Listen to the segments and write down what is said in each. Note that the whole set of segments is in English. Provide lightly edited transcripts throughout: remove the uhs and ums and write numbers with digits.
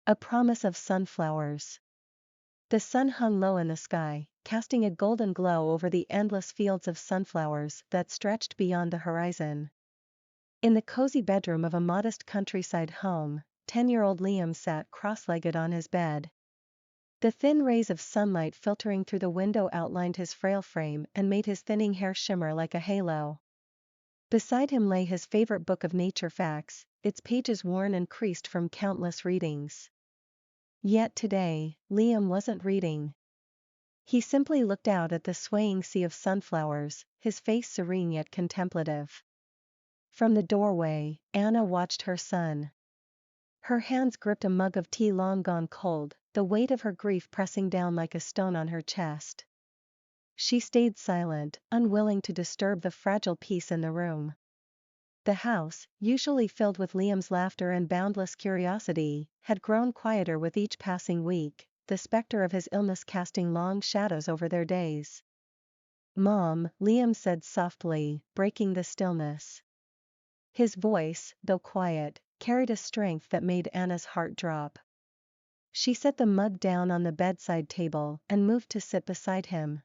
A promise of sunflowers. The sun hung low in the sky, casting a golden glow over the endless fields of sunflowers that stretched beyond the horizon. In the cozy bedroom of a modest countryside home, 10-year-old Liam sat cross-legged on his bed. The thin rays of sunlight filtering through the window outlined his frail frame and made his thinning hair shimmer like a halo. Beside him lay his favorite book of nature facts, its pages worn and creased from countless readings. Yet today, Liam wasn't reading. He simply looked out at the swaying sea of sunflowers, his face serene yet contemplative. From the doorway, Anna watched her son. Her hands gripped a mug of tea long gone cold, the weight of her grief pressing down like a stone on her chest. She stayed silent, unwilling to disturb the fragile peace in the room. The house, usually filled with Liam's laughter and boundless curiosity, had grown quieter with each passing week, the specter of his illness casting long shadows over their days. "Mom," Liam said softly, breaking the stillness. His voice, though quiet, carried a strength that made Anna's heart drop. She set the mug down on the bedside table and moved to sit beside him.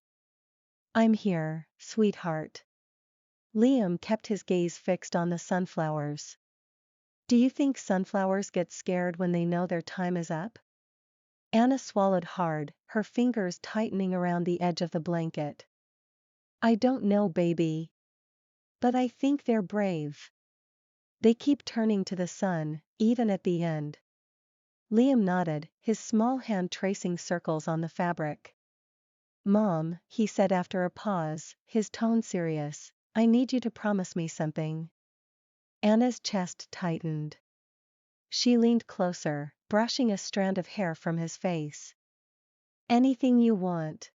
"I'm here, sweetheart." Liam kept his gaze fixed on the sunflowers. "Do you think sunflowers get scared when they know their time is up?" Anna swallowed hard, her fingers tightening around the edge of the blanket. "I don't know, baby. But I think they're brave. They keep turning to the sun, even at the end." Liam nodded, his small hand tracing circles on the fabric. "Mom," he said after a pause, his tone serious, "I need you to promise me something." Anna's chest tightened. She leaned closer, brushing a strand of hair from his face. "Anything you want."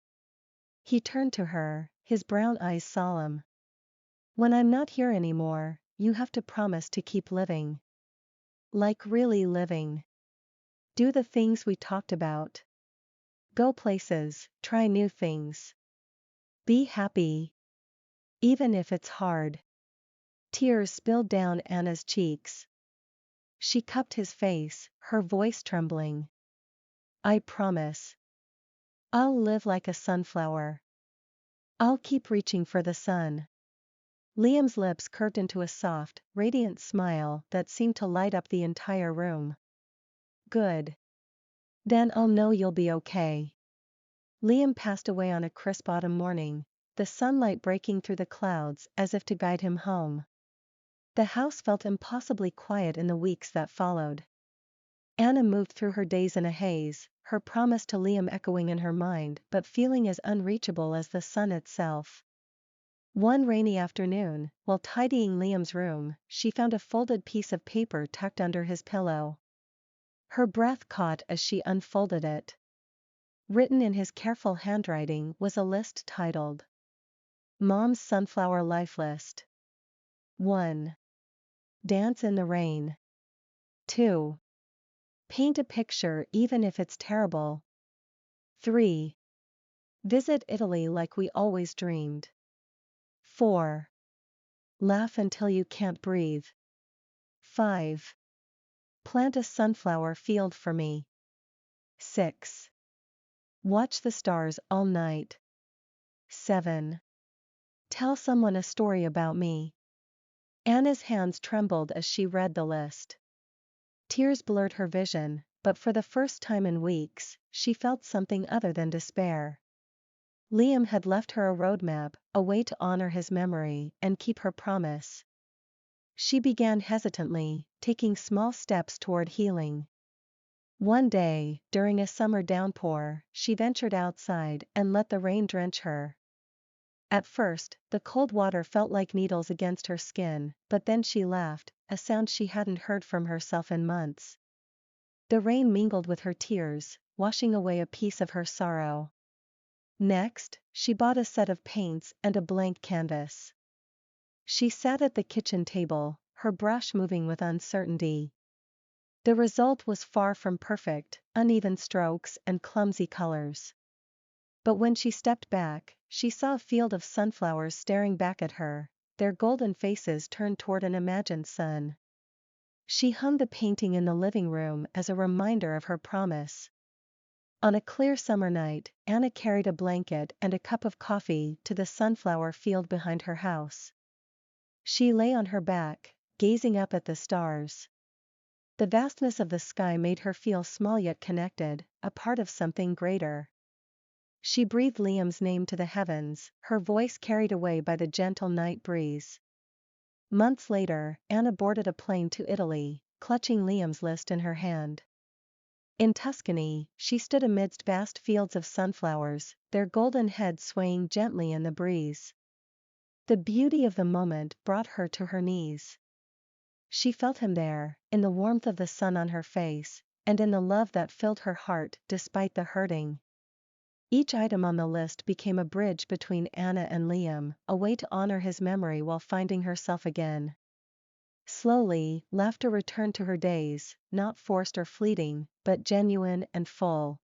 He turned to her, his brown eyes solemn. "When I'm not here anymore, you have to promise to keep living. Like really living. Do the things we talked about. Go places, try new things. Be happy. Even if it's hard." Tears spilled down Anna's cheeks. She cupped his face, her voice trembling. "I promise. I'll live like a sunflower. I'll keep reaching for the sun." Liam's lips curved into a soft, radiant smile that seemed to light up the entire room. "Good. Then I'll know you'll be okay." Liam passed away on a crisp autumn morning, the sunlight breaking through the clouds as if to guide him home. The house felt impossibly quiet in the weeks that followed. Anna moved through her days in a haze, her promise to Liam echoing in her mind but feeling as unreachable as the sun itself. One rainy afternoon, while tidying Liam's room, she found a folded piece of paper tucked under his pillow. Her breath caught as she unfolded it. Written in his careful handwriting was a list titled, "Mom's Sunflower Life List." 1. Dance in the rain. 2. Paint a picture even if it's terrible. 3. Visit Italy like we always dreamed. 4. Laugh until you can't breathe. 5. Plant a sunflower field for me. 6. Watch the stars all night. 7. Tell someone a story about me. Anna's hands trembled as she read the list. Tears blurred her vision, but for the first time in weeks, she felt something other than despair. Liam had left her a roadmap, a way to honor his memory and keep her promise. She began hesitantly, taking small steps toward healing. One day, during a summer downpour, she ventured outside and let the rain drench her. At first, the cold water felt like needles against her skin, but then she laughed, a sound she hadn't heard from herself in months. The rain mingled with her tears, washing away a piece of her sorrow. Next, she bought a set of paints and a blank canvas. She sat at the kitchen table, her brush moving with uncertainty. The result was far from perfect, uneven strokes and clumsy colors. But when she stepped back, she saw a field of sunflowers staring back at her, their golden faces turned toward an imagined sun. She hung the painting in the living room as a reminder of her promise. On a clear summer night, Anna carried a blanket and a cup of coffee to the sunflower field behind her house. She lay on her back, gazing up at the stars. The vastness of the sky made her feel small yet connected, a part of something greater. She breathed Liam's name to the heavens, her voice carried away by the gentle night breeze. Months later, Anna boarded a plane to Italy, clutching Liam's list in her hand. In Tuscany, she stood amidst vast fields of sunflowers, their golden heads swaying gently in the breeze. The beauty of the moment brought her to her knees. She felt him there, in the warmth of the sun on her face, and in the love that filled her heart despite the hurting. Each item on the list became a bridge between Anna and Liam, a way to honor his memory while finding herself again. Slowly, laughter returned to her days, not forced or fleeting, but genuine and full.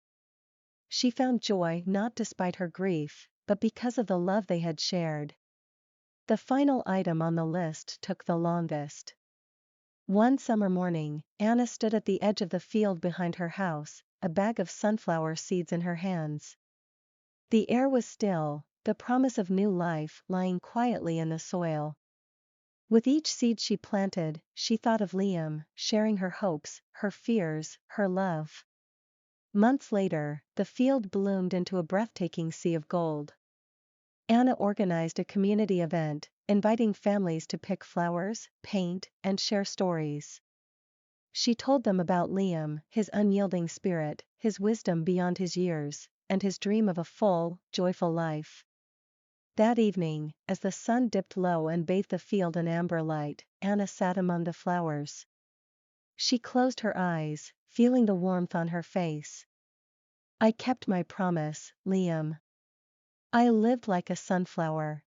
She found joy not despite her grief, but because of the love they had shared. The final item on the list took the longest. One summer morning, Anna stood at the edge of the field behind her house, a bag of sunflower seeds in her hands. The air was still, the promise of new life lying quietly in the soil. With each seed she planted, she thought of Liam, sharing her hopes, her fears, her love. Months later, the field bloomed into a breathtaking sea of gold. Anna organized a community event, inviting families to pick flowers, paint, and share stories. She told them about Liam, his unyielding spirit, his wisdom beyond his years, and his dream of a full, joyful life. That evening, as the sun dipped low and bathed the field in amber light, Anna sat among the flowers. She closed her eyes, feeling the warmth on her face. I kept my promise, Liam. I lived like a sunflower.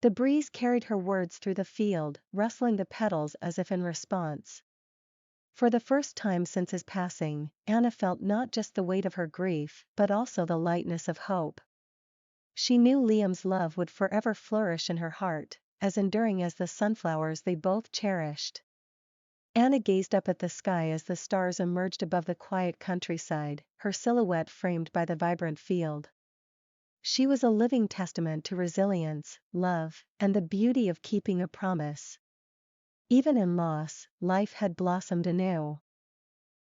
The breeze carried her words through the field, rustling the petals as if in response. For the first time since his passing, Anna felt not just the weight of her grief, but also the lightness of hope. She knew Liam's love would forever flourish in her heart, as enduring as the sunflowers they both cherished. Anna gazed up at the sky as the stars emerged above the quiet countryside, her silhouette framed by the vibrant field. She was a living testament to resilience, love, and the beauty of keeping a promise. Even in loss, life had blossomed anew.